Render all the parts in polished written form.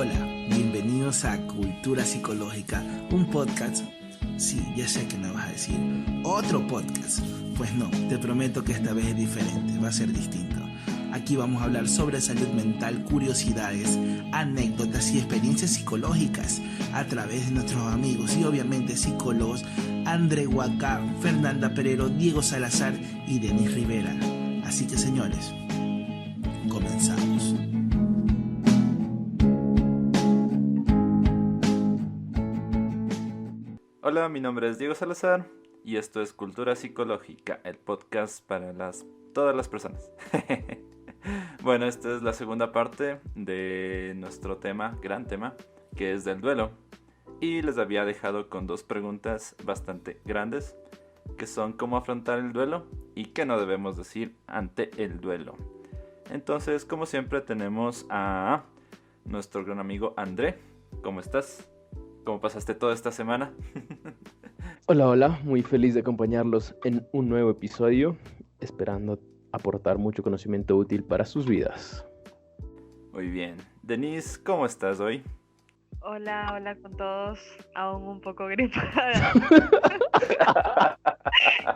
Hola, bienvenidos a Cultura Psicológica, un podcast. Sí, ya sé que me vas a decir, otro podcast. Pues no, te prometo que esta vez es diferente, va a ser distinto. Aquí vamos a hablar sobre salud mental, curiosidades, anécdotas y experiencias psicológicas a través de nuestros amigos y obviamente psicólogos André Huaca, Fernanda Perero, Diego Salazar y Denis Rivera. Así que señores, comenzamos. Hola, mi nombre es Diego Salazar y esto es Cultura Psicológica, el podcast para todas las personas. Bueno, esta es la segunda parte de nuestro gran tema, que es del duelo. Y les había dejado con dos preguntas bastante grandes, que son cómo afrontar el duelo y qué no debemos decir ante el duelo. Entonces, como siempre, tenemos a nuestro gran amigo André. ¿Cómo estás? ¿Cómo pasaste toda esta semana? Hola, muy feliz de acompañarlos en un nuevo episodio, esperando aportar mucho conocimiento útil para sus vidas. Muy bien. Denise, ¿cómo estás hoy? Hola con todos, aún un poco gripada.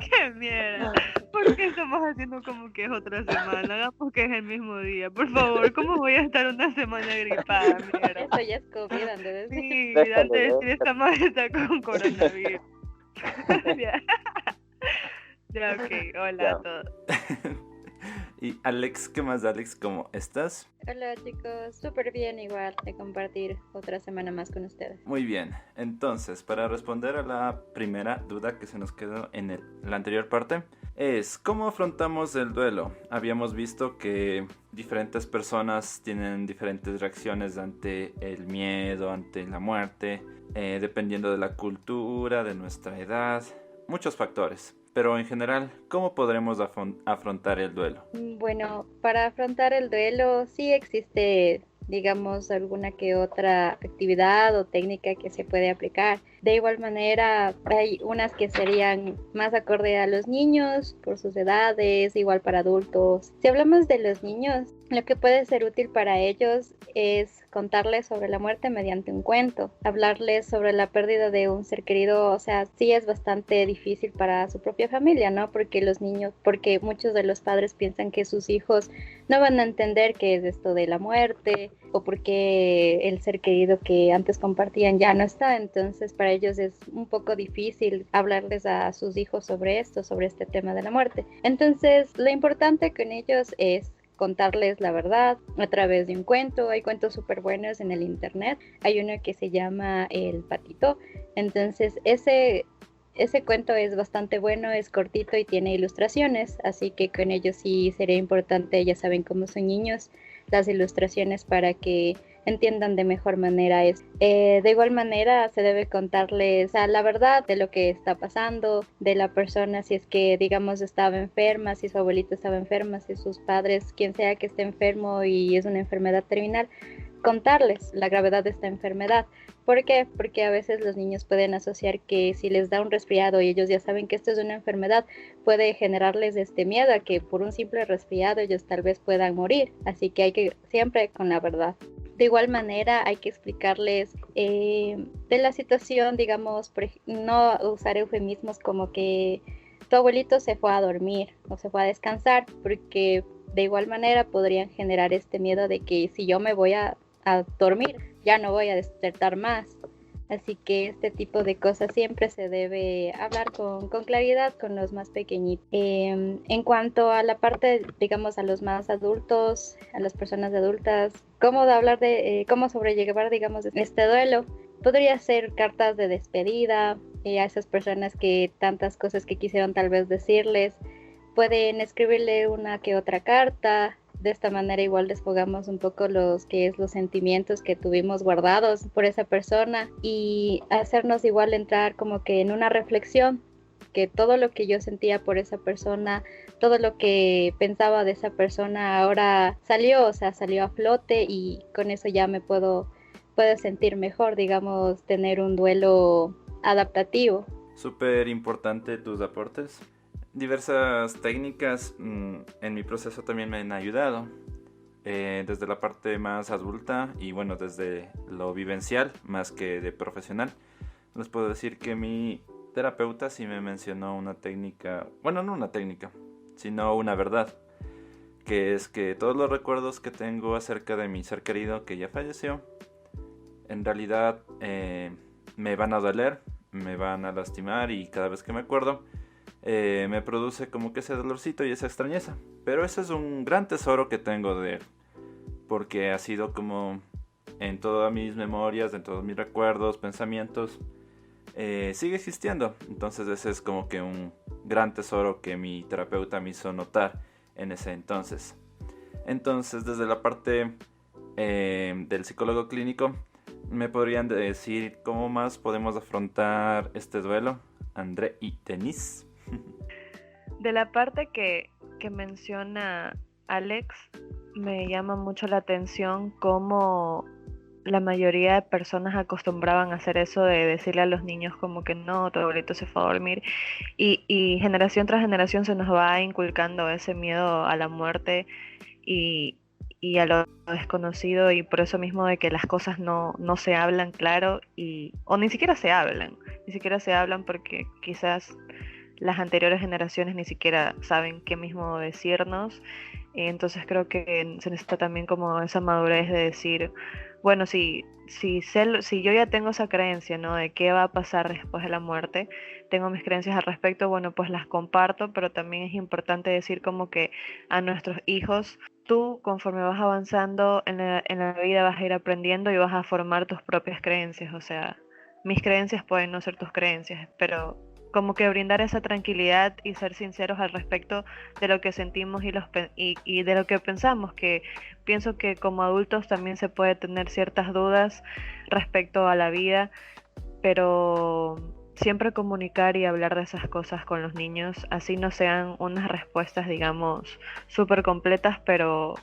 ¡Qué mierda! ¿Por qué estamos haciendo como que es otra semana? Hagamos que es el mismo día, por favor. ¿Cómo voy a estar una semana gripada, mierda? Eso ya es COVID, Andrés. Sí, antes de decir esta madre está con coronavirus. Ya, ok. Hola a todos. Y Alex, ¿qué más, Alex? ¿Cómo estás? Hola chicos, súper bien igual de compartir otra semana más con ustedes. Muy bien. Entonces, para responder a la primera duda que se nos quedó en la anterior parte, es ¿cómo afrontamos el duelo? Habíamos visto que diferentes personas tienen diferentes reacciones ante el miedo, ante la muerte, dependiendo de la cultura, de nuestra edad, muchos factores. Pero en general, ¿cómo podremos afrontar el duelo? Bueno, para afrontar el duelo sí existe, digamos, alguna que otra actividad o técnica que se puede aplicar. De igual manera, hay unas que serían más acorde a los niños por sus edades, igual para adultos. Si hablamos de los niños, lo que puede ser útil para ellos es contarles sobre la muerte mediante un cuento, hablarles sobre la pérdida de un ser querido. O sea, sí es bastante difícil para su propia familia, ¿no? Porque muchos de los padres piensan que sus hijos no van a entender qué es esto de la muerte o porque el ser querido que antes compartían ya no está. Entonces para ellos es un poco difícil hablarles a sus hijos sobre esto, sobre este tema de la muerte. Entonces lo importante con ellos es contarles la verdad a través de un cuento. Hay cuentos súper buenos en el internet. Hay uno que se llama El Patito. Entonces ese cuento es bastante bueno, es cortito y tiene ilustraciones, así que con ellos sí sería importante, ya saben cómo son niños, las ilustraciones para que entiendan de mejor manera eso. De igual manera se debe contarles la verdad de lo que está pasando, de la persona, si es que digamos estaba enferma, si su abuelito estaba enferma, si sus padres, quien sea que esté enfermo y es una enfermedad terminal, contarles la gravedad de esta enfermedad. ¿Por qué? Porque a veces los niños pueden asociar que si les da un resfriado y ellos ya saben que esto es una enfermedad, puede generarles este miedo a que por un simple resfriado ellos tal vez puedan morir. Así que hay que siempre con la verdad. De igual manera hay que explicarles de la situación, digamos, no usar eufemismos como que tu abuelito se fue a dormir o se fue a descansar, porque de igual manera podrían generar este miedo de que si yo me voy a dormir, ya no voy a despertar más. Así que este tipo de cosas siempre se debe hablar con claridad con los más pequeñitos. En cuanto a la parte, digamos, a los más adultos, a las personas adultas, cómo hablar de cómo sobrellevar, digamos, este duelo, podría ser cartas de despedida a esas personas que tantas cosas que quisieron tal vez decirles. Pueden escribirle una que otra carta. De esta manera igual desfogamos un poco los sentimientos que tuvimos guardados por esa persona y hacernos igual entrar como que en una reflexión, que todo lo que yo sentía por esa persona, todo lo que pensaba de esa persona ahora salió a flote y con eso ya me puedo sentir mejor, digamos, tener un duelo adaptativo. Súper importante tus aportes. Diversas técnicas en mi proceso también me han ayudado. desde la parte más adulta y bueno, desde lo vivencial más que de profesional, les puedo decir que mi terapeuta sí me mencionó una técnica, bueno, no una técnica, sino una verdad, que es que todos los recuerdos que tengo acerca de mi ser querido que ya falleció, en realidad me van a doler, me van a lastimar y cada vez que me acuerdo me produce como que ese dolorcito y esa extrañeza. Pero ese es un gran tesoro que tengo de él, porque ha sido como en todas mis memorias, en todos mis recuerdos, pensamientos, sigue existiendo. Entonces ese es como que un gran tesoro que mi terapeuta me hizo notar en ese entonces. Entonces, desde la parte del psicólogo clínico, ¿me podrían decir cómo más podemos afrontar este duelo, André y Denise? De la parte que menciona Alex, me llama mucho la atención cómo la mayoría de personas acostumbraban a hacer eso de decirle a los niños como que no, tu abuelito se fue a dormir, y generación tras generación se nos va inculcando ese miedo a la muerte y a lo desconocido, y por eso mismo de que las cosas no se hablan claro, o ni siquiera se hablan porque quizás las anteriores generaciones ni siquiera saben qué mismo decirnos. Entonces creo que se necesita también como esa madurez de decir, bueno, si yo ya tengo esa creencia, ¿no? De qué va a pasar después de la muerte, tengo mis creencias al respecto, bueno, pues las comparto, pero también es importante decir como que a nuestros hijos, tú conforme vas avanzando en la vida vas a ir aprendiendo y vas a formar tus propias creencias. O sea, mis creencias pueden no ser tus creencias, pero como que brindar esa tranquilidad y ser sinceros al respecto de lo que sentimos y de lo que pensamos, que pienso que como adultos también se puede tener ciertas dudas respecto a la vida, pero siempre comunicar y hablar de esas cosas con los niños, así no sean unas respuestas, digamos, súper completas, pero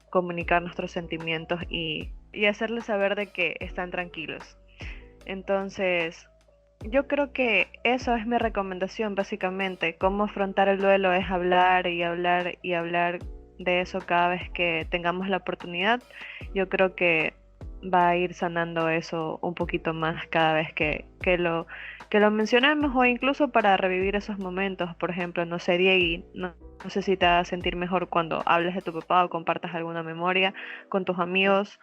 comunicar nuestros sentimientos y hacerles saber de que están tranquilos. Entonces, yo creo que eso es mi recomendación, básicamente. Cómo afrontar el duelo es hablar y hablar y hablar de eso cada vez que tengamos la oportunidad. Yo creo que va a ir sanando eso un poquito más cada vez que lo mencionemos, o incluso para revivir esos momentos. Por ejemplo, no sé, Diego, no sé si te vas a sentir mejor cuando hables de tu papá o compartas alguna memoria con tus amigos.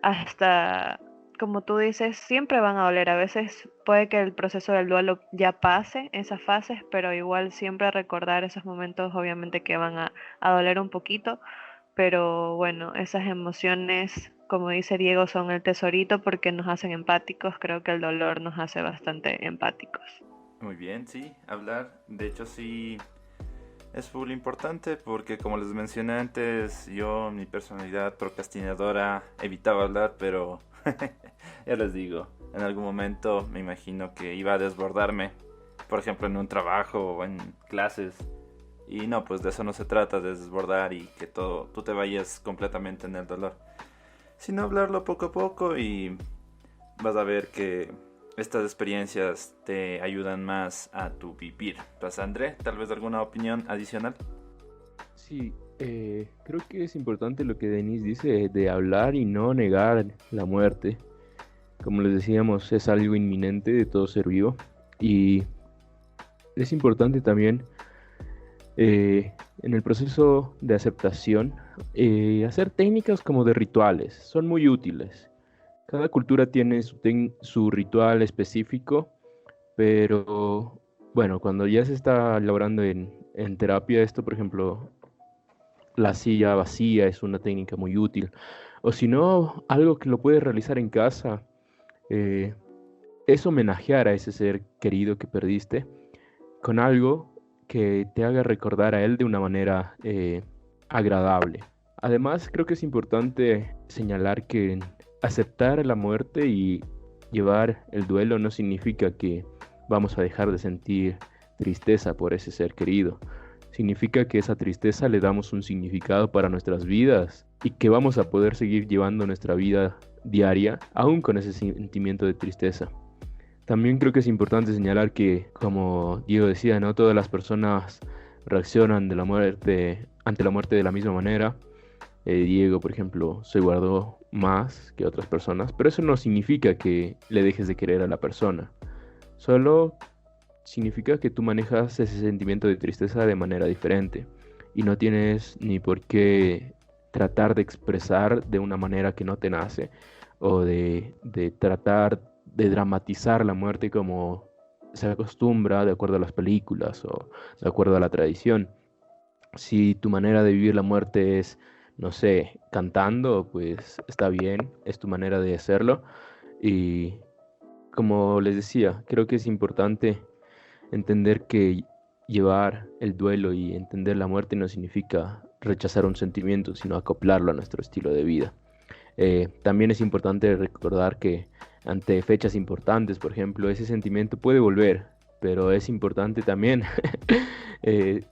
Hasta, como tú dices, siempre van a doler. A veces puede que el proceso del duelo ya pase esas fases, pero igual siempre recordar esos momentos obviamente que van a doler un poquito. Pero bueno, esas emociones, como dice Diego, son el tesorito porque nos hacen empáticos. Creo que el dolor nos hace bastante empáticos. Muy bien, sí, hablar. De hecho, sí, es full importante porque como les mencioné antes, yo, mi personalidad procrastinadora, evitaba hablar, pero ya les digo, en algún momento me imagino que iba a desbordarme, por ejemplo en un trabajo o en clases, y no, pues de eso no se trata, de desbordar y que tú te vayas completamente en el dolor, sino hablarlo poco a poco y vas a ver que estas experiencias te ayudan más a tu vivir. Pues André, tal vez alguna opinión adicional. Sí, creo que es importante lo que Denise dice de hablar y no negar la muerte. Como les decíamos, es algo inminente de todo ser vivo, y es importante también en el proceso de aceptación hacer técnicas como de rituales. Son muy útiles. Cada cultura tiene su ritual específico, pero bueno, cuando ya se está elaborando en terapia esto, por ejemplo, la silla vacía es una técnica muy útil. O si no, algo que lo puedes realizar en casa es homenajear a ese ser querido que perdiste con algo que te haga recordar a él de una manera agradable. Además, creo que es importante señalar que aceptar la muerte y llevar el duelo no significa que vamos a dejar de sentir tristeza por ese ser querido. Significa que esa tristeza le damos un significado para nuestras vidas y que vamos a poder seguir llevando nuestra vida diaria aún con ese sentimiento de tristeza. También creo que es importante señalar que, como Diego decía, no todas las personas reaccionan ante la muerte de la misma manera. Diego, por ejemplo, se guardó más que otras personas, pero eso no significa que le dejes de querer a la persona. Solo significa que tú manejas ese sentimiento de tristeza de manera diferente y no tienes ni por qué tratar de expresar de una manera que no te nace o de tratar de dramatizar la muerte como se acostumbra de acuerdo a las películas o de acuerdo a la tradición. Si tu manera de vivir la muerte es, no sé, cantando, pues está bien, es tu manera de hacerlo. Y como les decía, creo que es importante entender que llevar el duelo y entender la muerte no significa rechazar un sentimiento, sino acoplarlo a nuestro estilo de vida. También es importante recordar que ante fechas importantes, por ejemplo, ese sentimiento puede volver, pero es importante también eh,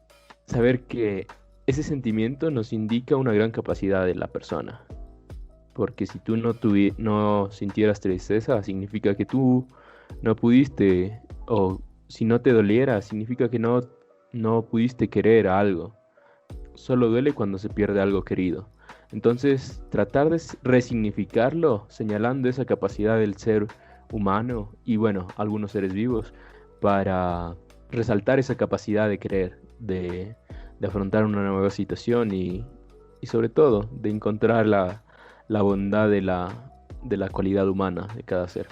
saber que ese sentimiento nos indica una gran capacidad de la persona. Porque si tú no sintieras tristeza, significa que tú no pudiste, o si no te doliera, significa que no pudiste querer algo. Solo duele cuando se pierde algo querido. Entonces, tratar de resignificarlo, señalando esa capacidad del ser humano y, bueno, algunos seres vivos, para resaltar esa capacidad de querer, de afrontar una nueva situación y sobre todo, de encontrar la bondad de la cualidad humana de cada ser.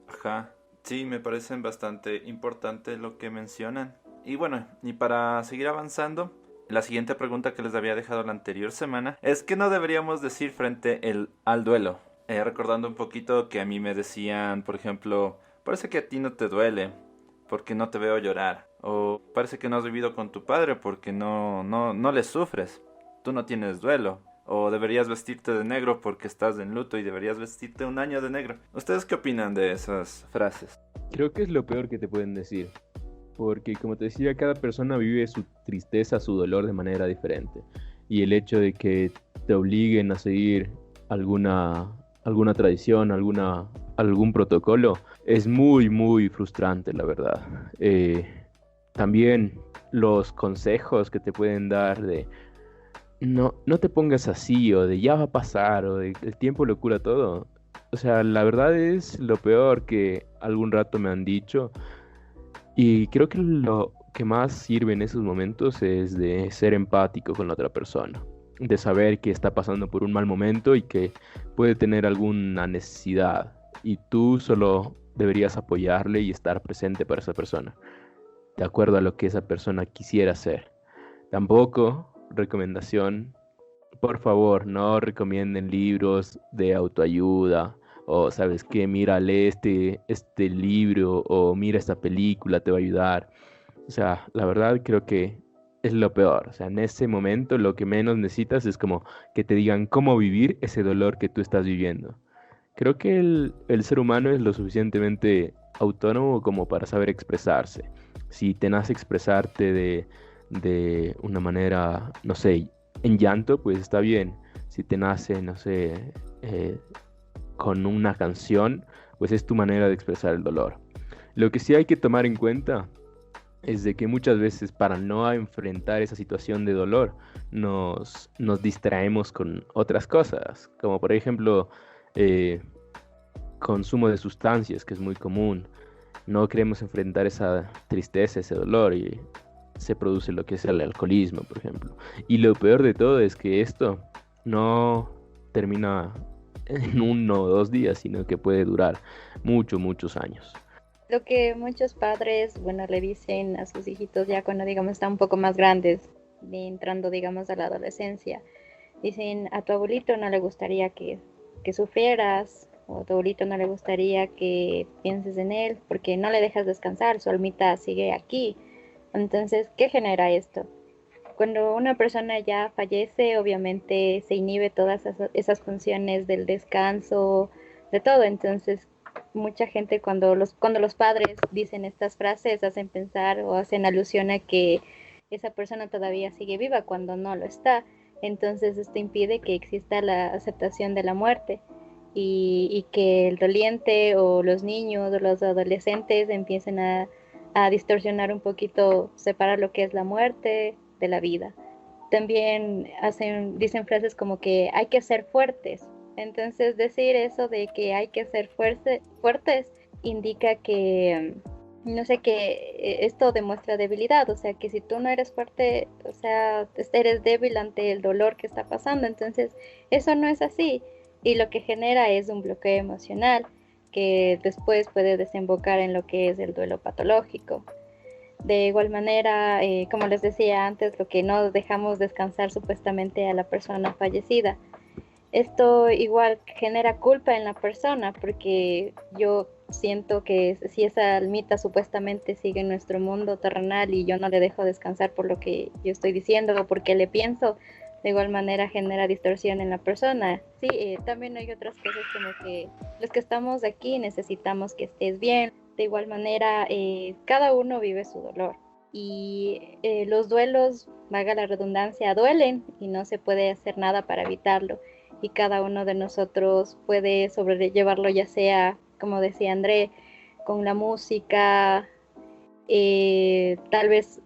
Ajá, sí, me parecen bastante importante lo que mencionan. Y bueno, y para seguir avanzando, la siguiente pregunta que les había dejado la anterior semana es ¿qué no deberíamos decir frente al duelo? Recordando un poquito que a mí me decían, por ejemplo, parece que a ti no te duele porque no te veo llorar. O parece que no has vivido con tu padre porque no le sufres. Tú no tienes duelo. O deberías vestirte de negro porque estás en luto y deberías vestirte un año de negro. ¿Ustedes qué opinan de esas frases? Creo que es lo peor que te pueden decir, porque como te decía, cada persona vive su tristeza, su dolor de manera diferente. Y el hecho de que te obliguen a seguir alguna tradición, algún protocolo, es muy, muy frustrante, la verdad. También los consejos que te pueden dar de no te pongas así, o de ya va a pasar, o de el tiempo lo cura todo. O sea, la verdad es lo peor que algún rato me han dicho. Y creo que lo que más sirve en esos momentos es de ser empático con la otra persona, de saber que está pasando por un mal momento y que puede tener alguna necesidad. Y tú solo deberías apoyarle y estar presente para esa persona, de acuerdo a lo que esa persona quisiera hacer. Tampoco, recomendación, por favor, no recomienden libros de autoayuda o, ¿sabes qué? Mira, lee este libro o mira esta película, te va a ayudar. O sea, la verdad creo que es lo peor. O sea, en ese momento lo que menos necesitas es como que te digan cómo vivir ese dolor que tú estás viviendo. Creo que el ser humano es lo suficientemente autónomo como para saber expresarse. Si te nace expresarte de una manera, no sé, en llanto, pues está bien. Si te nace, no sé, con una canción, pues es tu manera de expresar el dolor. Lo que sí hay que tomar en cuenta es de que muchas veces para no enfrentar esa situación de dolor nos distraemos con otras cosas, como por ejemplo eh, consumo de sustancias, que es muy común. No queremos enfrentar esa tristeza, ese dolor y se produce lo que es el alcoholismo, por ejemplo. Y lo peor de todo es que esto no termina en 1 o 2 días, sino que puede durar muchos años. Lo que muchos padres, bueno, le dicen a sus hijitos ya cuando, digamos, están un poco más grandes, entrando, digamos, a la adolescencia, dicen, a tu abuelito no le gustaría que sufrieras, o a tu abuelito no le gustaría que pienses en él, porque no le dejas descansar, su almita sigue aquí. Entonces, ¿qué genera esto? Cuando una persona ya fallece, obviamente se inhibe todas esas funciones del descanso, de todo. Entonces, mucha gente cuando los padres dicen estas frases hacen pensar o hacen alusión a que esa persona todavía sigue viva cuando no lo está. Entonces, esto impide que exista la aceptación de la muerte y que el doliente o los niños o los adolescentes empiecen a distorsionar un poquito, separar lo que es la muerte de la vida. también dicen frases como que hay que ser fuertes. Entonces decir eso de que hay que ser fuertes indica que, no sé, que esto demuestra debilidad, o sea, que si tú no eres fuerte, o sea, eres débil ante el dolor que está pasando. Entonces eso no es así, y lo que genera es un bloqueo emocional que después puede desembocar en lo que es el duelo patológico. De igual manera, como les decía antes, lo que no dejamos descansar supuestamente a la persona fallecida. Esto igual genera culpa en la persona, porque yo siento que si esa almita supuestamente sigue en nuestro mundo terrenal y yo no le dejo descansar por lo que yo estoy diciendo o porque le pienso, de igual manera genera distorsión en la persona. Sí, también hay otras cosas como que los que estamos aquí necesitamos que estés bien. De igual manera, cada uno vive su dolor y los duelos, valga la redundancia, duelen y no se puede hacer nada para evitarlo. Y cada uno de nosotros puede sobrellevarlo, ya sea, como decía André, con la música, tal vez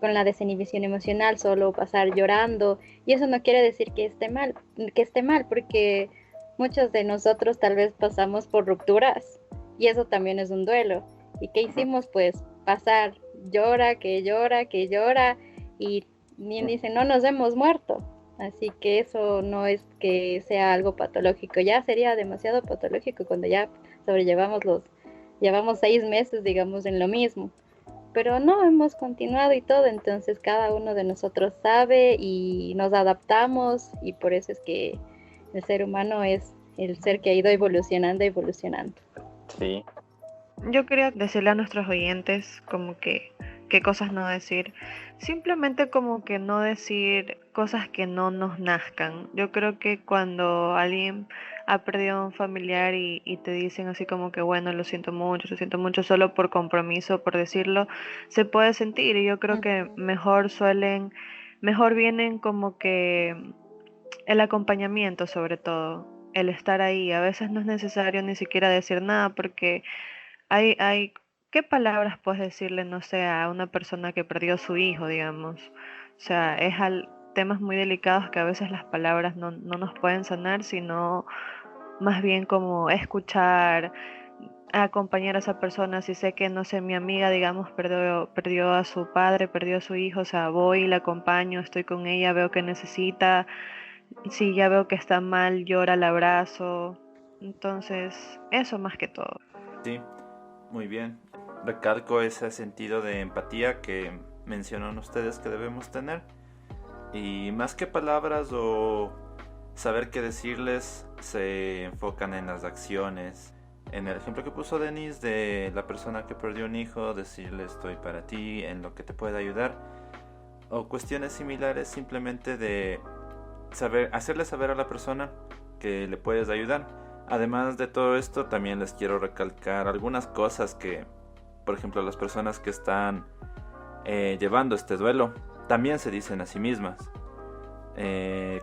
con la desinhibición emocional, solo pasar llorando. Y eso no quiere decir que esté mal, porque muchos de nosotros tal vez pasamos por rupturas y eso también es un duelo. ¿Y qué hicimos? Pues pasar, llora, que llora, que llora, y bien dicen, no nos hemos muerto. Así que eso no es que sea algo patológico, ya sería demasiado patológico cuando ya llevamos 6 meses, digamos, en lo mismo. Pero no, hemos continuado y todo, entonces cada uno de nosotros sabe y nos adaptamos, y por eso es que el ser humano es el ser que ha ido evolucionando. Sí, Yo quería decirle a nuestros oyentes como que qué cosas no decir. Simplemente como que no decir cosas que no nos nazcan. Yo creo que cuando alguien ha perdido a un familiar y te dicen así como que bueno, lo siento mucho, solo por compromiso, por decirlo, se puede sentir. Y yo creo que mejor vienen como que el acompañamiento, sobre todo, el estar ahí. A veces no es necesario ni siquiera decir nada, porque ¿qué palabras puedes decirle, no sé, a una persona que perdió su hijo, digamos? O sea, temas muy delicados que a veces las palabras no nos pueden sanar, sino más bien como escuchar, acompañar a esa persona. Si sé que, no sé, mi amiga, digamos, perdió a su padre, perdió a su hijo, o sea, voy, la acompaño, estoy con ella, veo que necesita, si ya veo que está mal, llora, la abrazo. Entonces, eso más que todo. Sí, muy bien. Recalco ese sentido de empatía que mencionan ustedes que debemos tener. Y más que palabras o saber qué decirles, se enfocan en las acciones. En el ejemplo que puso Denis de la persona que perdió un hijo, decirle estoy para ti, en lo que te pueda ayudar. O cuestiones similares, simplemente de hacerle saber a la persona que le puedes ayudar. Además de todo esto, también les quiero recalcar algunas cosas que, por ejemplo, las personas que están llevando este duelo también se dicen a sí mismas.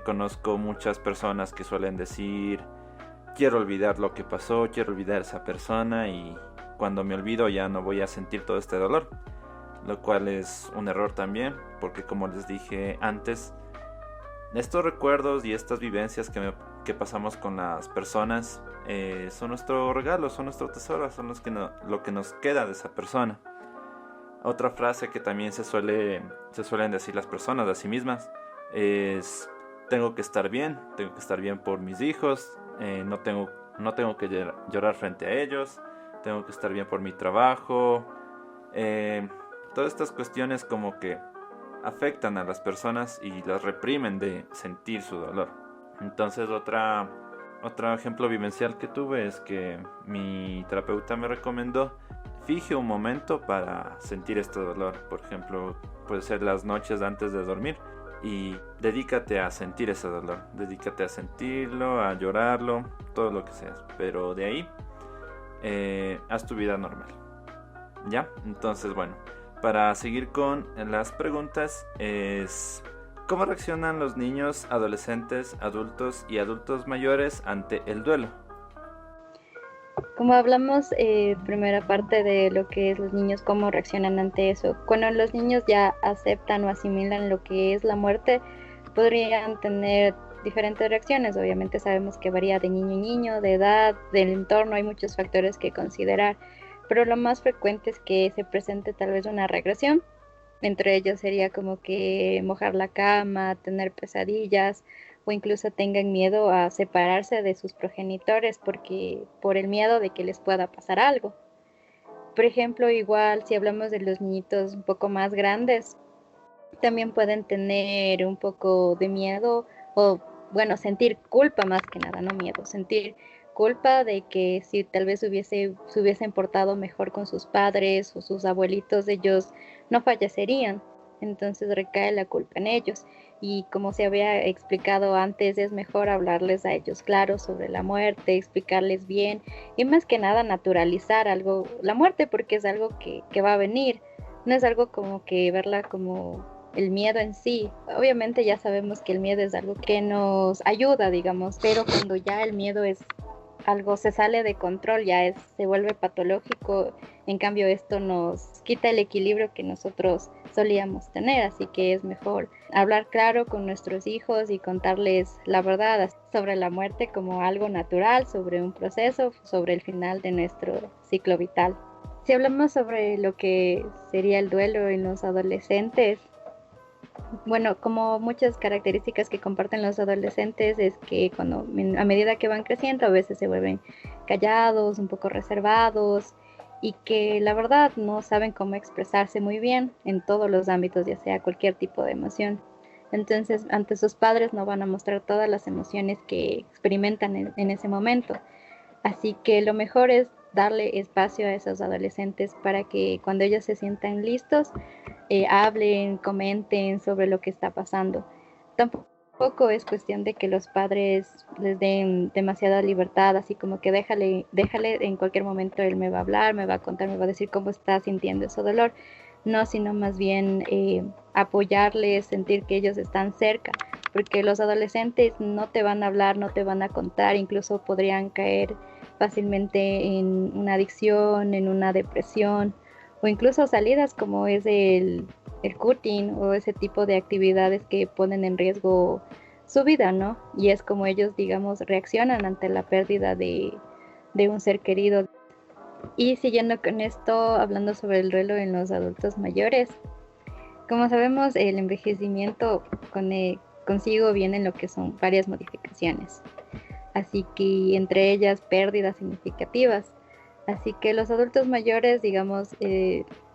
Conozco muchas personas que suelen decir quiero olvidar lo que pasó, quiero olvidar a esa persona, y cuando me olvido ya no voy a sentir todo este dolor, lo cual es un error también, porque como les dije antes, estos recuerdos y estas vivencias que pasamos con las personas son nuestro regalo, son nuestro tesoro, son lo que nos queda de esa persona. Otra frase que también se suelen decir las personas a sí mismas es tengo que estar bien por mis hijos, no tengo que llorar frente a ellos, tengo que estar bien por mi trabajo. Todas estas cuestiones como que afectan a las personas y las reprimen de sentir su dolor. Entonces otro ejemplo vivencial que tuve es que mi terapeuta me recomendó fije un momento para sentir este dolor. Por ejemplo, puede ser las noches antes de dormir, y dedícate a sentir ese dolor, dedícate a sentirlo, a llorarlo, todo lo que sea, pero de ahí haz tu vida normal. ¿Ya? Entonces, bueno, para seguir con las preguntas es ¿cómo reaccionan los niños, adolescentes, adultos y adultos mayores ante el duelo? Como hablamos, primera parte de lo que es los niños, cómo reaccionan ante eso. Cuando los niños ya aceptan o asimilan lo que es la muerte, podrían tener diferentes reacciones. Obviamente sabemos que varía de niño a niño, de edad, del entorno, hay muchos factores que considerar, pero lo más frecuente es que se presente tal vez una regresión. Entre ellos sería como que mojar la cama, tener pesadillas o incluso tengan miedo a separarse de sus progenitores por el miedo de que les pueda pasar algo. Por ejemplo, igual si hablamos de los niñitos un poco más grandes, también pueden tener un poco de miedo o, bueno, sentir culpa más que nada, no miedo, sentir culpa de que si tal vez se hubiesen portado mejor con sus padres o sus abuelitos, ellos no fallecerían. Entonces recae la culpa en ellos. Y como se había explicado antes, es mejor hablarles a ellos claro sobre la muerte, explicarles bien y más que nada naturalizar algo, la muerte, porque es algo que va a venir. No es algo como que verla como el miedo en sí. Obviamente ya sabemos que el miedo es algo que nos ayuda, digamos, pero cuando ya el miedo es algo, se sale de control, se vuelve patológico, en cambio esto nos quita el equilibrio que nosotros solíamos tener, así que es mejor hablar claro con nuestros hijos y contarles la verdad sobre la muerte como algo natural, sobre un proceso, sobre el final de nuestro ciclo vital. Si hablamos sobre lo que sería el duelo en los adolescentes, bueno, como muchas características que comparten los adolescentes es que a medida que van creciendo a veces se vuelven callados, un poco reservados y que la verdad no saben cómo expresarse muy bien en todos los ámbitos, ya sea cualquier tipo de emoción. Entonces, ante sus padres no van a mostrar todas las emociones que experimentan en ese momento. Así que lo mejor es darle espacio a esos adolescentes para que cuando ellos se sientan listos, hablen, comenten sobre lo que está pasando. Tampoco es cuestión de que los padres les den demasiada libertad, así como que déjale, en cualquier momento él me va a hablar, me va a contar, me va a decir cómo está sintiendo ese dolor. No, sino más bien apoyarles, sentir que ellos están cerca, porque los adolescentes no te van a hablar, no te van a contar, incluso podrían caer fácilmente en una adicción, en una depresión, o incluso salidas como es el cutting o ese tipo de actividades que ponen en riesgo su vida, ¿no? Y es como ellos, digamos, reaccionan ante la pérdida de un ser querido. Y siguiendo con esto, hablando sobre el duelo en los adultos mayores, como sabemos, el envejecimiento consigo vienen lo que son varias modificaciones, así que entre ellas pérdidas significativas. Así que los adultos mayores, digamos,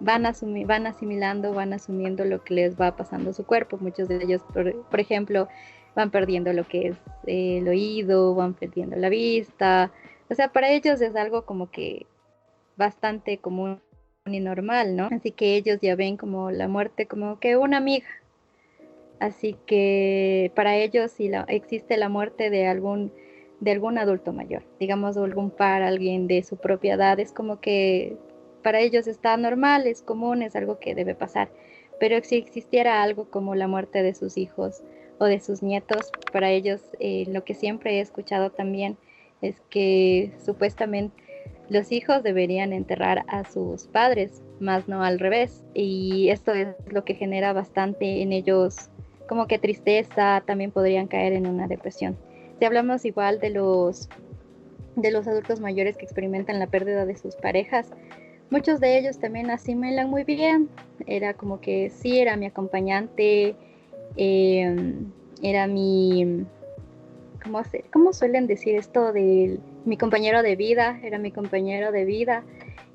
van asimilando, van asumiendo lo que les va pasando a su cuerpo. Muchos de ellos, por ejemplo, van perdiendo lo que es el oído, van perdiendo la vista. O sea, para ellos es algo como que bastante común y normal, ¿no? Así que ellos ya ven como la muerte como que una amiga. Así que para ellos si existe la muerte de algún adulto mayor, digamos algún par, alguien de su propia edad, es como que para ellos está normal, es común, es algo que debe pasar. Pero si existiera algo como la muerte de sus hijos o de sus nietos, para ellos lo que siempre he escuchado también es que supuestamente los hijos deberían enterrar a sus padres, más no al revés. Y esto es lo que genera bastante en ellos como que tristeza, también podrían caer en una depresión. Si hablamos igual de los adultos mayores que experimentan la pérdida de sus parejas, muchos de ellos también asimilan muy bien. Era como que sí, era mi acompañante, era mi, ¿cómo suelen decir esto? Mi compañero de vida, era mi compañero de vida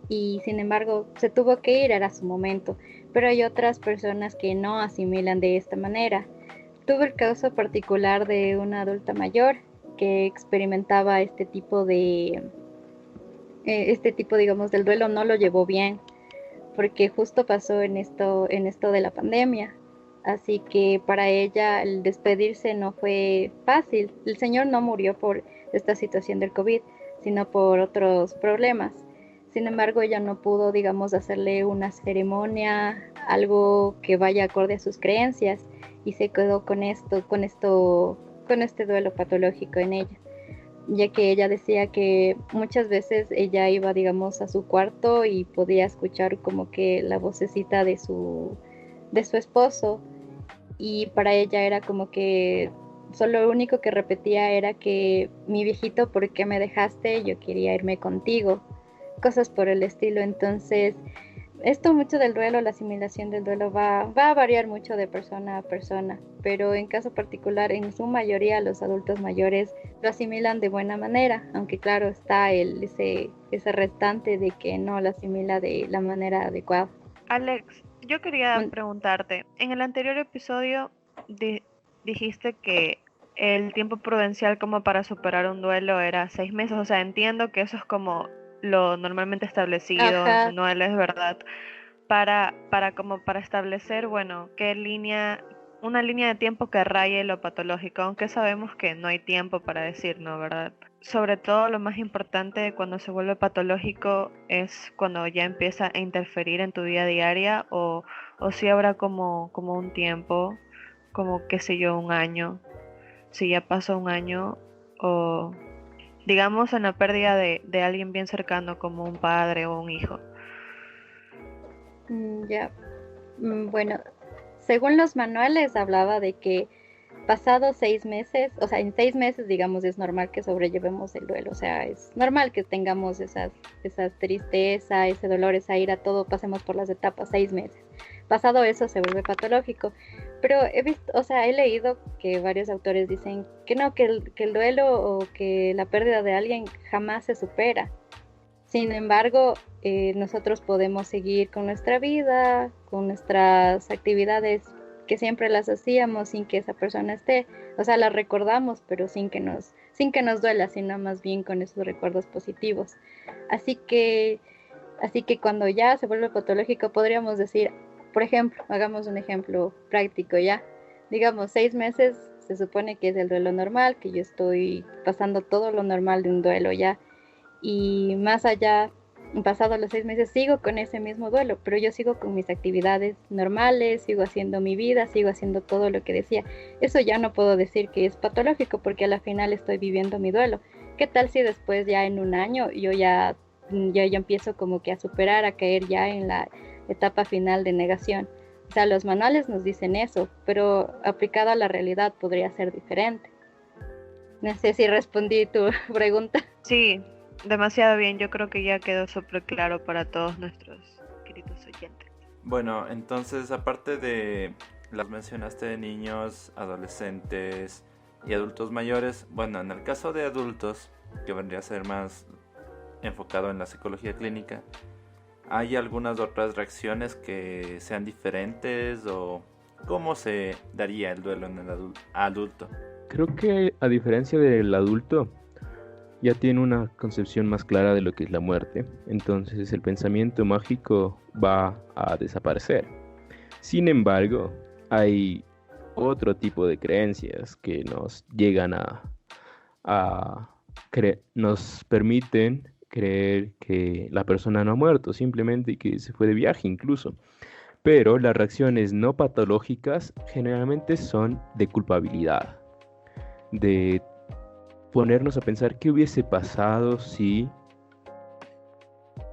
y sin embargo se tuvo que ir, era su momento. Pero hay otras personas que no asimilan de esta manera. Tuve el caso particular de una adulta mayor que experimentaba este tipo, digamos, del duelo, no lo llevó bien, porque justo pasó en esto de la pandemia. Así que para ella el despedirse no fue fácil. El señor no murió por esta situación del COVID, sino por otros problemas. Sin embargo, ella no pudo, digamos, hacerle una ceremonia, algo que vaya acorde a sus creencias, y se quedó con este duelo patológico en ella. ya que ella decía que muchas veces ella iba, digamos, a su cuarto y podía escuchar como que la vocecita de su esposo, y para ella era como que solo lo único que repetía era que mi viejito, ¿por qué me dejaste? Yo quería irme contigo, cosas por el estilo. Entonces, esto mucho del duelo, la asimilación del duelo va a variar mucho de persona a persona, pero en caso particular, en su mayoría, los adultos mayores lo asimilan de buena manera, aunque claro está ese restante de que no lo asimila de la manera adecuada. Alex, yo quería Un- preguntarte, en el anterior episodio dijiste que el tiempo prudencial como para superar un duelo era 6 meses, o sea, entiendo que eso es como lo normalmente establecido, Ajá, no es verdad, como para establecer, bueno, una línea de tiempo que raye lo patológico, aunque sabemos que no hay tiempo para decir, ¿no? ¿Verdad? Sobre todo lo más importante cuando se vuelve patológico es cuando ya empieza a interferir en tu vida diaria o si habrá como un tiempo, como qué sé yo, un año, si ya pasó un año o digamos en la pérdida de alguien bien cercano como un padre o un hijo. ya. Bueno, según los manuales hablaba de que pasados 6 meses, o sea, en 6 meses, digamos, es normal que sobrellevemos el duelo, o sea, es normal que tengamos esa tristeza, ese dolor, esa ira, todo, pasemos por las etapas, 6 meses. Pasado eso se vuelve patológico, pero he visto, o sea, he leído que varios autores dicen que no, que el duelo o que la pérdida de alguien jamás se supera. Sin embargo, nosotros podemos seguir con nuestra vida, con nuestras actividades que siempre las hacíamos sin que esa persona esté. O sea, las recordamos, pero sin que nos duela, sino más bien con esos recuerdos positivos. Así que, así que cuando ya se vuelve patológico, podríamos decir, por ejemplo, hagamos un ejemplo práctico ya. Digamos, 6 meses se supone que es el duelo normal, que yo estoy pasando todo lo normal de un duelo ya, y más allá, pasados los 6 meses, sigo con ese mismo duelo, pero yo sigo con mis actividades normales, sigo haciendo mi vida, sigo haciendo todo lo que decía. Eso ya no puedo decir que es patológico porque a la final estoy viviendo mi duelo. ¿Qué tal si después ya en un año yo ya empiezo como que a superar, a caer ya en la etapa final de negación? O sea, los manuales nos dicen eso, pero aplicado a la realidad podría ser diferente. No sé si respondí tu pregunta. Sí, demasiado bien, yo creo que ya quedó súper claro para todos nuestros queridos oyentes. Bueno, entonces aparte de las mencionaste de niños, adolescentes y adultos mayores, bueno, en el caso de adultos, que vendría a ser más enfocado en la psicología clínica, ¿hay algunas otras reacciones que sean diferentes o cómo se daría el duelo en el adulto? Creo que a diferencia del adulto, ya tiene una concepción más clara de lo que es la muerte, entonces el pensamiento mágico va a desaparecer. Sin embargo, hay otro tipo de creencias que nos llegan nos permiten creer que la persona no ha muerto, simplemente que se fue de viaje incluso. Pero las reacciones no patológicas generalmente son de culpabilidad, de ponernos a pensar qué hubiese pasado si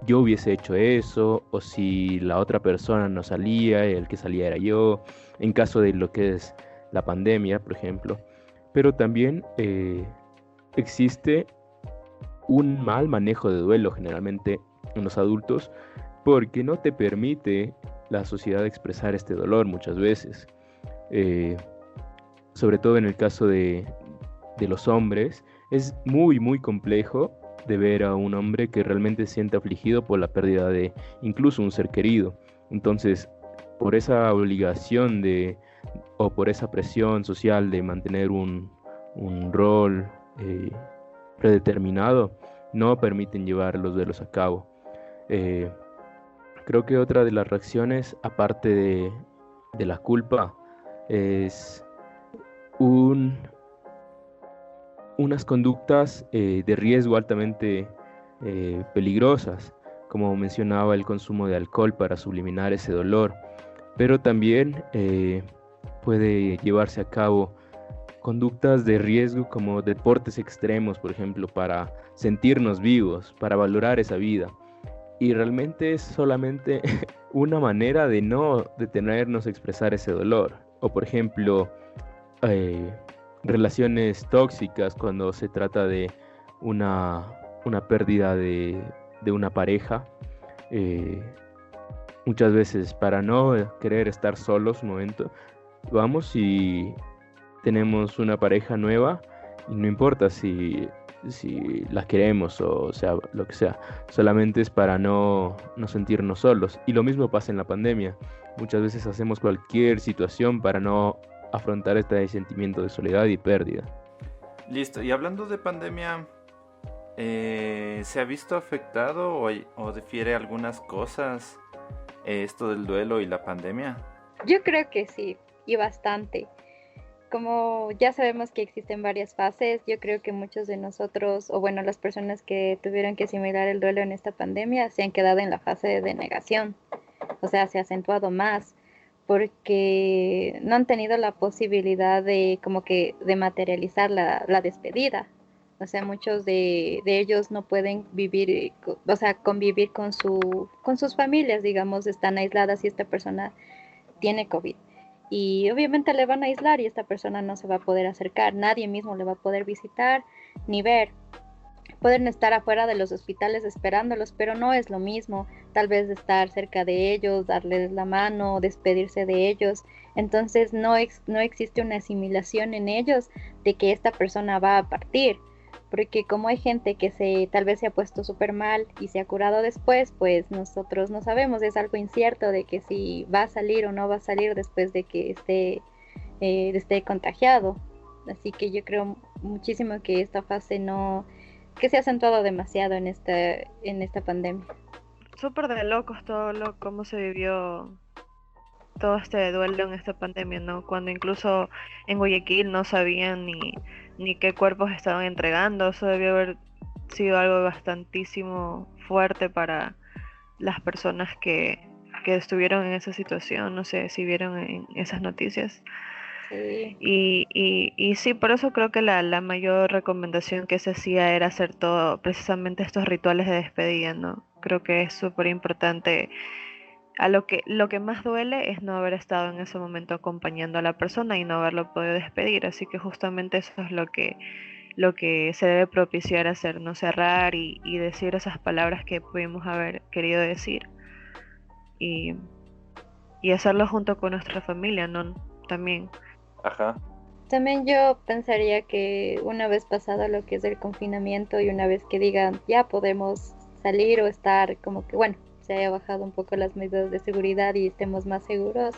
yo hubiese hecho eso, o si la otra persona no salía, el que salía era yo, en caso de lo que es la pandemia, por ejemplo. Pero también existe un mal manejo de duelo generalmente en los adultos, porque no te permite la sociedad expresar este dolor muchas veces. Sobre todo en el caso de los hombres, es muy muy complejo de ver a un hombre que realmente se siente afligido por la pérdida de incluso un ser querido. Entonces, por esa obligación o por esa presión social de mantener un rol predeterminado, no permiten llevar los duelos a cabo. Creo que otra de las reacciones, aparte de la culpa, es unas conductas de riesgo altamente peligrosas, como mencionaba el consumo de alcohol para subliminar ese dolor, pero también puede llevarse a cabo conductas de riesgo como deportes extremos, por ejemplo, para sentirnos vivos, para valorar esa vida. Y realmente es solamente una manera de no detenernos a expresar ese dolor. O por ejemplo, relaciones tóxicas cuando se trata de una pérdida de una pareja. Muchas veces para no querer estar solos un momento, vamos y tenemos una pareja nueva y no importa si la queremos o sea lo que sea, solamente es para no sentirnos solos. Y lo mismo pasa en la pandemia. Muchas veces hacemos cualquier situación para no afrontar este sentimiento de soledad y pérdida. Listo, y hablando de pandemia, ¿se ha visto afectado o difiere algunas cosas esto del duelo y la pandemia? Yo creo que sí, y bastante. Como ya sabemos que existen varias fases, yo creo que muchos de nosotros, o bueno, las personas que tuvieron que asimilar el duelo en esta pandemia, se han quedado en la fase de negación. O sea, se ha acentuado más porque no han tenido la posibilidad de como que de materializar la despedida. O sea, muchos de ellos no pueden vivir, o sea, convivir con sus familias, digamos, están aisladas y esta persona tiene COVID. Y obviamente le van a aislar y esta persona no se va a poder acercar, nadie mismo le va a poder visitar ni ver. Pueden estar afuera de los hospitales esperándolos, pero no es lo mismo, tal vez estar cerca de ellos, darles la mano, despedirse de ellos. Entonces no existe una asimilación en ellos de que esta persona va a partir. Porque como hay gente que tal vez se ha puesto súper mal y se ha curado después, pues nosotros no sabemos, es algo incierto de que si va a salir o no va a salir después de que esté contagiado. Así que yo creo muchísimo que esta fase que se ha acentuado demasiado en esta pandemia. Súper de locos cómo se vivió todo este duelo en esta pandemia, ¿no? Cuando incluso en Guayaquil no sabían ni qué cuerpos estaban entregando. Eso debió haber sido algo bastantísimo fuerte para las personas que estuvieron en esa situación. No sé si vieron en esas noticias. Sí. Y sí, por eso creo que la mayor recomendación que se hacía era hacer todo, precisamente estos rituales de despedida, ¿no? Creo que es súper importante. Lo que más duele es no haber estado en ese momento acompañando a la persona y no haberlo podido despedir. Así que justamente eso es lo que se debe propiciar hacer, no cerrar y decir esas palabras que pudimos haber querido decir. Y hacerlo junto con nuestra familia, ¿no? También. Ajá. También yo pensaría que una vez pasado lo que es el confinamiento y una vez que digan ya podemos salir o estar como que bueno, se haya bajado un poco las medidas de seguridad y estemos más seguros,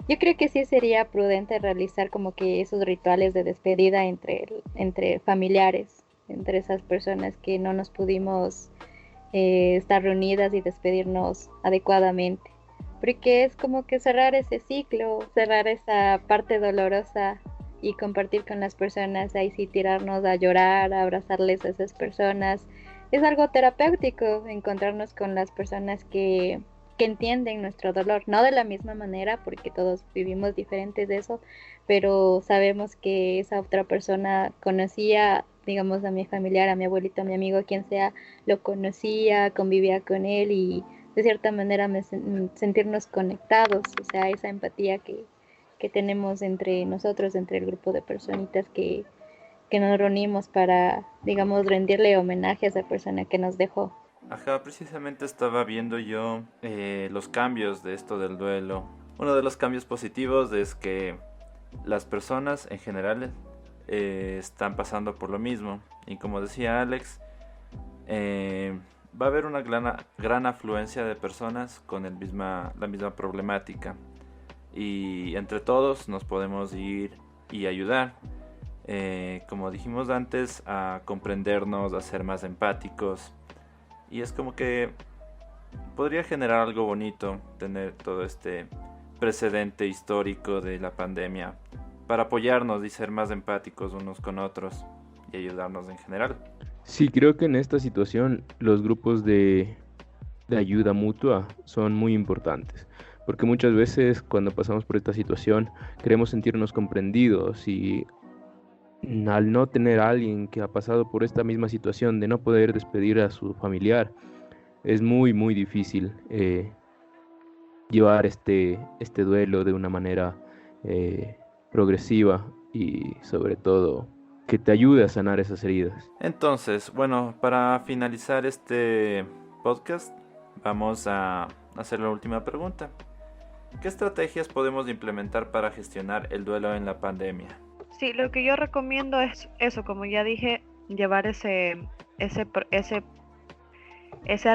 yo creo que sí sería prudente realizar como que esos rituales de despedida entre familiares, entre esas personas que no nos pudimos estar reunidas y despedirnos adecuadamente, porque es como que cerrar ese ciclo, cerrar esa parte dolorosa y compartir con las personas, ahí sí tirarnos a llorar, a abrazarles a esas personas. Es algo terapéutico encontrarnos con las personas que entienden nuestro dolor, no de la misma manera porque todos vivimos diferentes de eso, pero sabemos que esa otra persona conocía, digamos, a mi familiar, a mi abuelito, a mi amigo, quien sea, lo conocía, convivía con él y de cierta manera sentirnos conectados, o sea, esa empatía que tenemos entre nosotros, entre el grupo de personitas que nos reunimos para, digamos, rendirle homenaje a esa persona que nos dejó. Ajá, precisamente estaba viendo yo los cambios de esto del duelo. Uno de los cambios positivos es que las personas en general están pasando por lo mismo. Y como decía Alex, va a haber una gran afluencia de personas con la misma problemática. Y entre todos nos podemos ir y ayudar. Como dijimos antes, a comprendernos, a ser más empáticos. Y es como que podría generar algo bonito tener todo este precedente histórico de la pandemia para apoyarnos y ser más empáticos unos con otros y ayudarnos en general. Sí, creo que en esta situación los grupos de ayuda mutua son muy importantes, porque muchas veces cuando pasamos por esta situación queremos sentirnos comprendidos y al no tener a alguien que ha pasado por esta misma situación de no poder despedir a su familiar, es muy, muy difícil llevar este duelo de una manera progresiva y sobre todo que te ayude a sanar esas heridas. Entonces, bueno, para finalizar este podcast, vamos a hacer la última pregunta. ¿Qué estrategias podemos implementar para gestionar el duelo en la pandemia? Sí, lo que yo recomiendo es eso, como ya dije, llevar ese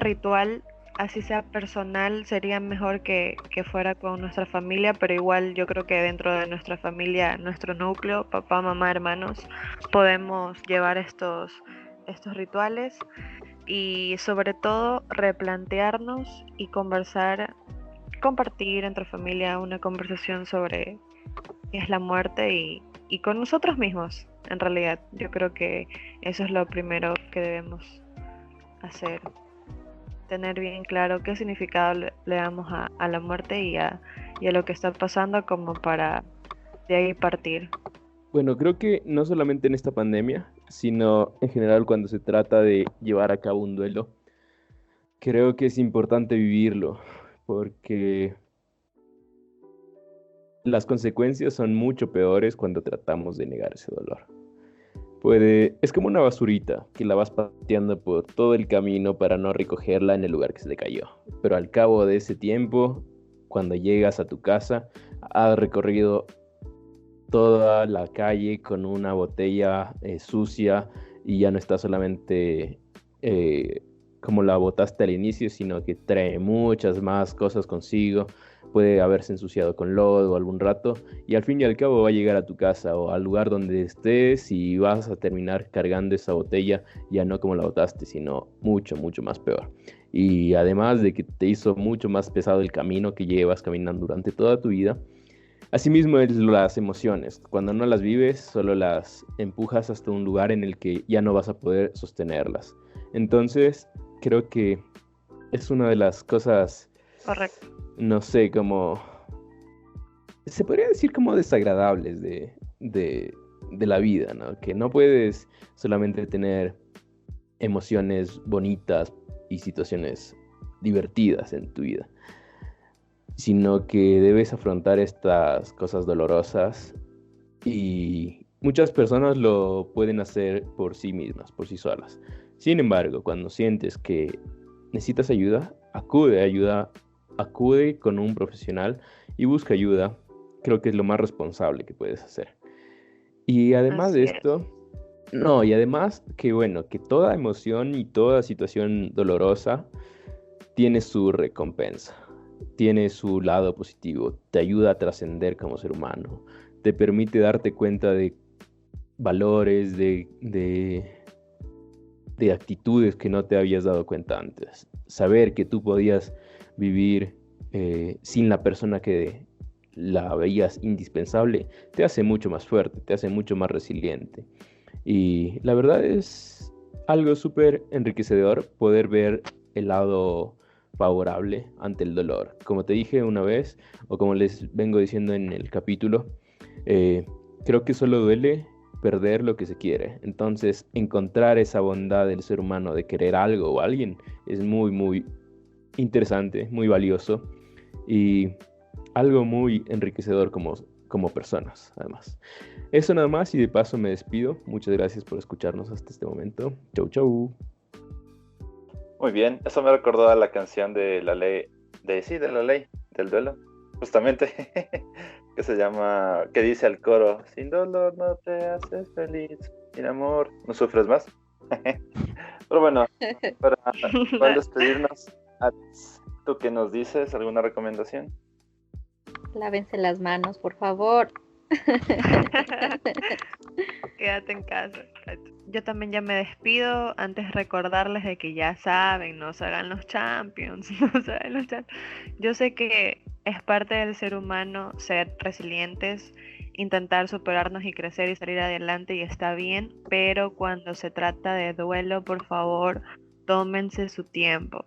ritual, así sea personal, sería mejor que fuera con nuestra familia, pero igual yo creo que dentro de nuestra familia, nuestro núcleo, papá, mamá, hermanos, podemos llevar estos rituales y sobre todo replantearnos y compartir entre familia una conversación sobre qué es la muerte y con nosotros mismos, en realidad. Yo creo que eso es lo primero que debemos hacer. Tener bien claro qué significado le damos a la muerte y a lo que está pasando como para de ahí partir. Bueno, creo que no solamente en esta pandemia, sino en general cuando se trata de llevar a cabo un duelo, creo que es importante vivirlo, porque las consecuencias son mucho peores cuando tratamos de negar ese dolor. Es como una basurita que la vas pateando por todo el camino para no recogerla en el lugar que se te cayó. Pero al cabo de ese tiempo, cuando llegas a tu casa, has recorrido toda la calle con una botella sucia y ya no está solamente como la botaste al inicio, sino que trae muchas más cosas consigo. Puede haberse ensuciado con lodo algún rato y al fin y al cabo va a llegar a tu casa o al lugar donde estés y vas a terminar cargando esa botella ya no como la botaste, sino mucho, mucho más peor. Y además de que te hizo mucho más pesado el camino que llevas caminando durante toda tu vida, asimismo es las emociones. Cuando no las vives, solo las empujas hasta un lugar en el que ya no vas a poder sostenerlas. Entonces, creo que es una de las cosas... Correcto. No sé, como... Se podría decir como desagradables de la vida, ¿no? Que no puedes solamente tener emociones bonitas y situaciones divertidas en tu vida, sino que debes afrontar estas cosas dolorosas y muchas personas lo pueden hacer por sí mismas, por sí solas. Sin embargo, cuando sientes que necesitas ayuda, acude con un profesional y busca ayuda. Creo que es lo más responsable que puedes hacer. Y además Así de es. esto, y además que bueno, que toda emoción y toda situación dolorosa tiene su recompensa, tiene su lado positivo, te ayuda a trascender como ser humano, te permite darte cuenta de valores, de actitudes que no te habías dado cuenta antes. Saber que tú podías vivir sin la persona que la veías indispensable, te hace mucho más fuerte, te hace mucho más resiliente. Y la verdad es algo súper enriquecedor poder ver el lado favorable ante el dolor. Como te dije una vez, o como les vengo diciendo en el capítulo, creo que solo duele perder lo que se quiere. Entonces, encontrar esa bondad del ser humano de querer algo o alguien es muy, muy interesante, muy valioso y algo muy enriquecedor como personas, además. Eso nada más y de paso me despido. Muchas gracias por escucharnos hasta este momento. Chau, chau. Muy bien, eso me recordó a la canción de la ley, de la ley del duelo, justamente, que se llama, que dice al coro, sin dolor no te haces feliz, sin amor no sufres más. Pero bueno, para despedirnos, Alex, ¿tú qué nos dices? ¿Alguna recomendación? Lávense las manos, por favor. Quédate en casa. Yo también ya me despido. Antes recordarles de que ya saben, no se hagan los champions, no se hagan los champions. Yo sé que es parte del ser humano ser resilientes, intentar superarnos y crecer y salir adelante y está bien, pero cuando se trata de duelo, por favor, tómense su tiempo.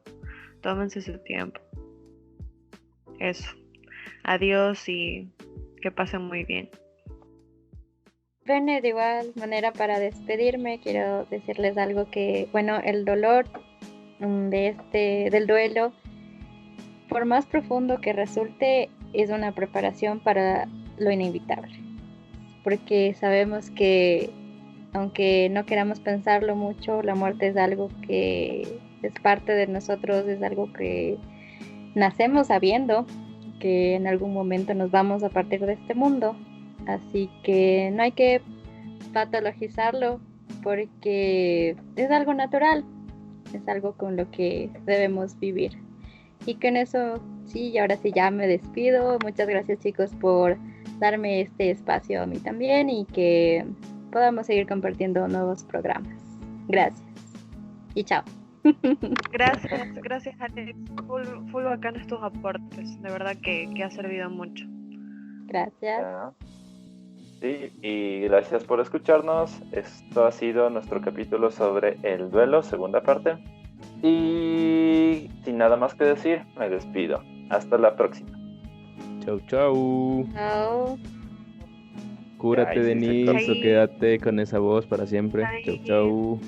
Tómense su tiempo. Eso. Adiós y que pasen muy bien. Bueno, de igual manera para despedirme quiero decirles algo que, bueno, el dolor del duelo, por más profundo que resulte, es una preparación para lo inevitable. Porque sabemos que, aunque no queramos pensarlo mucho, la muerte es algo que es parte de nosotros, es algo que nacemos sabiendo que en algún momento nos vamos a partir de este mundo. Así que no hay que patologizarlo porque es algo natural, es algo con lo que debemos vivir. Y con eso, sí, ahora sí ya me despido. Muchas gracias, chicos, por darme este espacio a mí también y que podamos seguir compartiendo nuevos programas. Gracias y chao. Gracias Alex, full bacanos tus aportes, de verdad que ha servido mucho. Gracias. Ya. Sí, y gracias por escucharnos. Esto ha sido nuestro capítulo sobre el duelo, segunda parte. Y sin nada más que decir, me despido. Hasta la próxima. Chau, chau. Chao. Cúrate, Ay, sí, se Denise, cortó. o quédate con esa voz para siempre. Ay. Chau, chau.